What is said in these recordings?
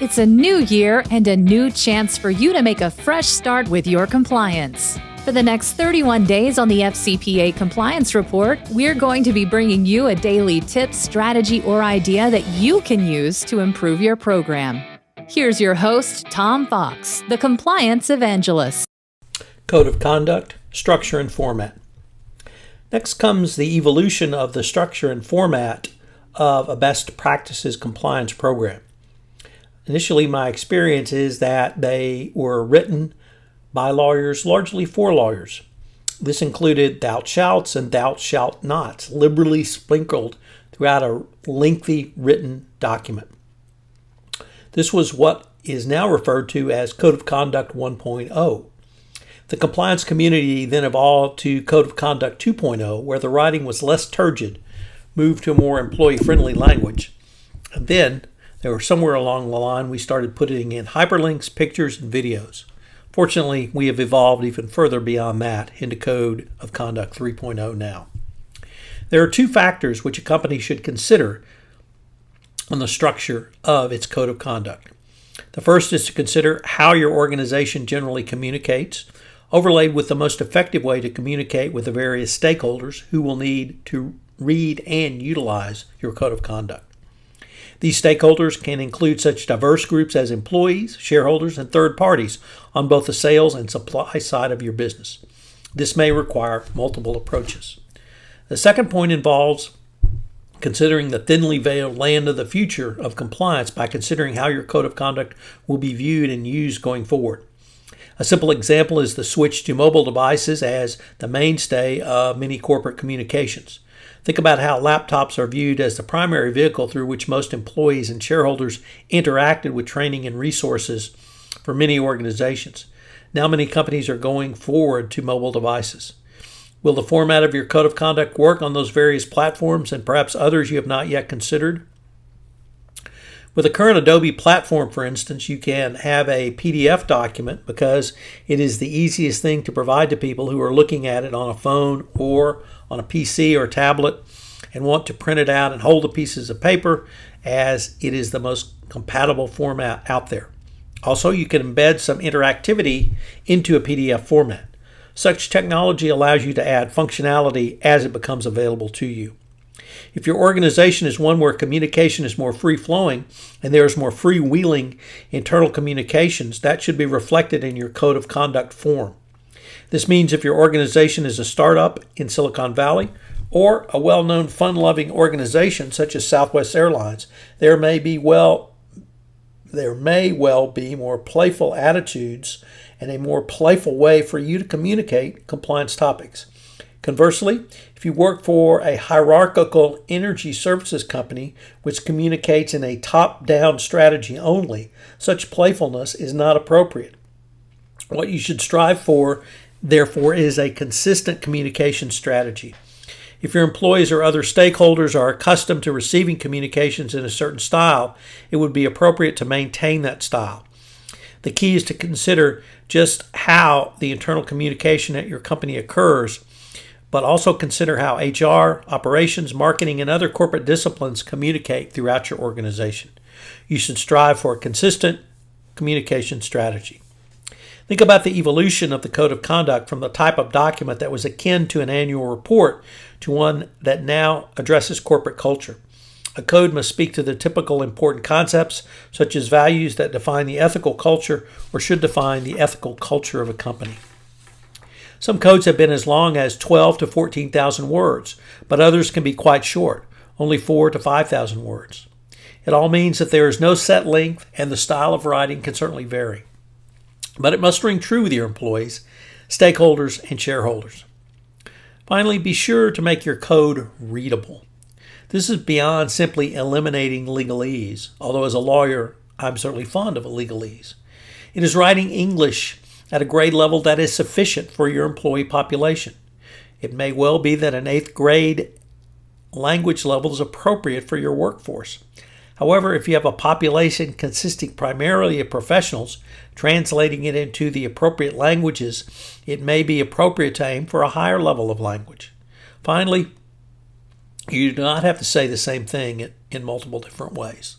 It's a new year and a new chance for you to make a fresh start with your compliance. For the next 31 days on the FCPA Compliance Report, we're going to be bringing you a daily tip, strategy, or idea that you can use to improve your program. Here's your host, Tom Fox, the Compliance Evangelist. Code of conduct, structure, and format. Next comes the evolution of the structure and format of a best practices compliance program. Initially, my experience is that they were written by lawyers, largely for lawyers. This included thou shalt and thou shalt nots, liberally sprinkled throughout a lengthy written document. This was what is now referred to as Code of Conduct 1.0. The compliance community then evolved to Code of Conduct 2.0, where the writing was less turgid, moved to a more employee-friendly language. And then, somewhere along the line, we started putting in hyperlinks, pictures, and videos. Fortunately, we have evolved even further beyond that into Code of Conduct 3.0 now. There are two factors which a company should consider on the structure of its Code of Conduct. The first is to consider how your organization generally communicates, overlaid with the most effective way to communicate with the various stakeholders who will need to read and utilize your Code of Conduct. These stakeholders can include such diverse groups as employees, shareholders, and third parties on both the sales and supply side of your business. This may require multiple approaches. The second point involves considering the thinly veiled land of the future of compliance by considering how your Code of Conduct will be viewed and used going forward. A simple example is the switch to mobile devices as the mainstay of many corporate communications. Think about how laptops are viewed as the primary vehicle through which most employees and shareholders interacted with training and resources for many organizations. Now many companies are going forward to mobile devices. Will the format of your Code of Conduct work on those various platforms and perhaps others you have not yet considered? With the current Adobe platform, for instance, you can have a PDF document because it is the easiest thing to provide to people who are looking at it on a phone or on a PC or tablet and want to print it out and hold the pieces of paper, as it is the most compatible format out there. Also, you can embed some interactivity into a PDF format. Such technology allows you to add functionality as it becomes available to you. If your organization is one where communication is more free-flowing and there is more freewheeling internal communications, that should be reflected in your Code of Conduct form. This means if your organization is a startup in Silicon Valley or a well-known fun-loving organization such as Southwest Airlines, there may well be more playful attitudes and a more playful way for you to communicate compliance topics. Conversely, if you work for a hierarchical energy services company which communicates in a top-down strategy only, such playfulness is not appropriate. What you should strive for, therefore, is a consistent communication strategy. If your employees or other stakeholders are accustomed to receiving communications in a certain style, it would be appropriate to maintain that style. The key is to consider just how the internal communication at your company occurs, but also consider how HR, operations, marketing, and other corporate disciplines communicate throughout your organization. You should strive for a consistent communication strategy. Think about the evolution of the Code of Conduct from the type of document that was akin to an annual report to one that now addresses corporate culture. A code must speak to the typical important concepts, such as values that define the ethical culture or should define the ethical culture of a company. Some codes have been as long as 12 to 14,000 words, but others can be quite short, only 4,000 to 5,000 words. It all means that there is no set length, and the style of writing can certainly vary. But it must ring true with your employees, stakeholders, and shareholders. Finally, be sure to make your code readable. This is beyond simply eliminating legalese, although as a lawyer, I'm certainly fond of legalese. It is writing English at a grade level that is sufficient for your employee population. It may well be that an 8th grade language level is appropriate for your workforce. However, if you have a population consisting primarily of professionals, translating it into the appropriate languages, it may be appropriate to aim for a higher level of language. Finally, you do not have to say the same thing in multiple different ways.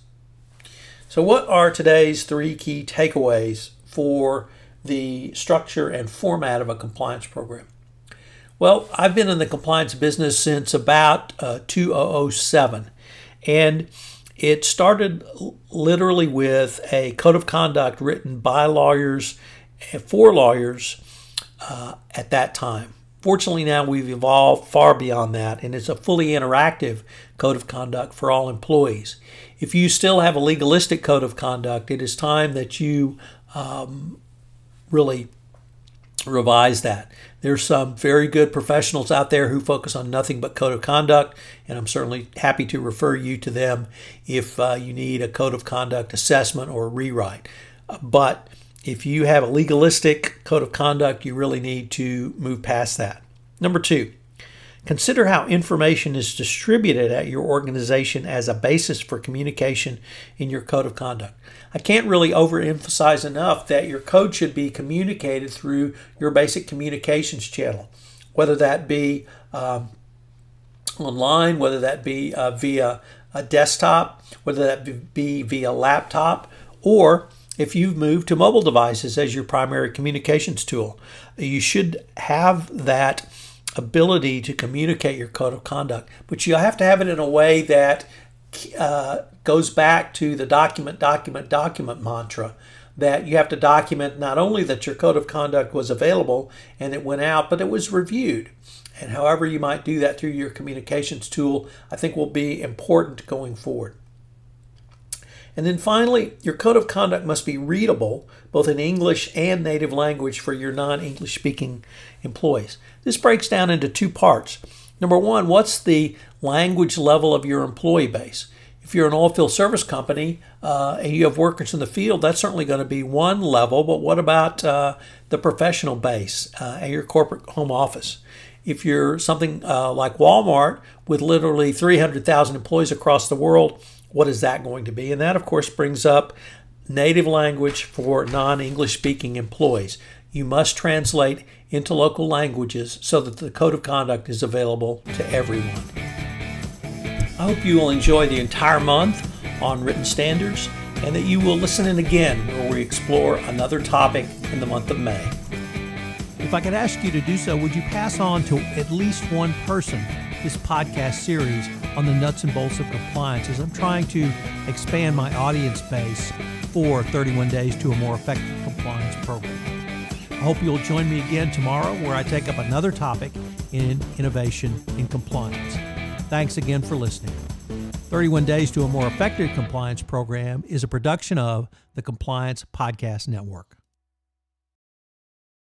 So what are today's 3 key takeaways for the structure and format of a compliance program? Well, I've been in the compliance business since about 2007, and it started literally with a code of conduct written by lawyers and for lawyers at that time. Fortunately, now we've evolved far beyond that, and it's a fully interactive code of conduct for all employees. If you still have a legalistic code of conduct, it is time that you really revise that. There's some very good professionals out there who focus on nothing but code of conduct, and I'm certainly happy to refer you to them if you need a code of conduct assessment or a rewrite. But if you have a legalistic code of conduct, you really need to move past that. Number 2, consider how information is distributed at your organization as a basis for communication in your code of conduct. I can't really overemphasize enough that your code should be communicated through your basic communications channel, whether that be online, whether that be via a desktop, whether that be via laptop, or if you've moved to mobile devices as your primary communications tool. You should have that ability to communicate your code of conduct, but you have to have it in a way that goes back to the document mantra, that you have to document not only that your code of conduct was available and it went out, but it was reviewed. And however you might do that through your communications tool, I think will be important going forward. And then finally, your code of conduct must be readable both in English and native language for your non-English speaking employees. This breaks down into 2 parts. Number 1, what's the language level of your employee base? If you're an oilfield service company and you have workers in the field, that's certainly going to be one level, but what about the professional base at your corporate home office? If you're something like Walmart with literally 300,000 employees across the world, what is that going to be? And that, of course, brings up native language for non-English speaking employees. You must translate into local languages so that the code of conduct is available to everyone. I hope you will enjoy the entire month on written standards and that you will listen in again where we explore another topic in the month of May. If I could ask you to do so, would you pass on to at least one person this podcast series on the nuts and bolts of compliance, as I'm trying to expand my audience base for 31 Days to a More Effective Compliance program. I hope you'll join me again tomorrow where I take up another topic in innovation in compliance. Thanks again for listening. 31 Days to a More Effective Compliance program is a production of the Compliance Podcast Network.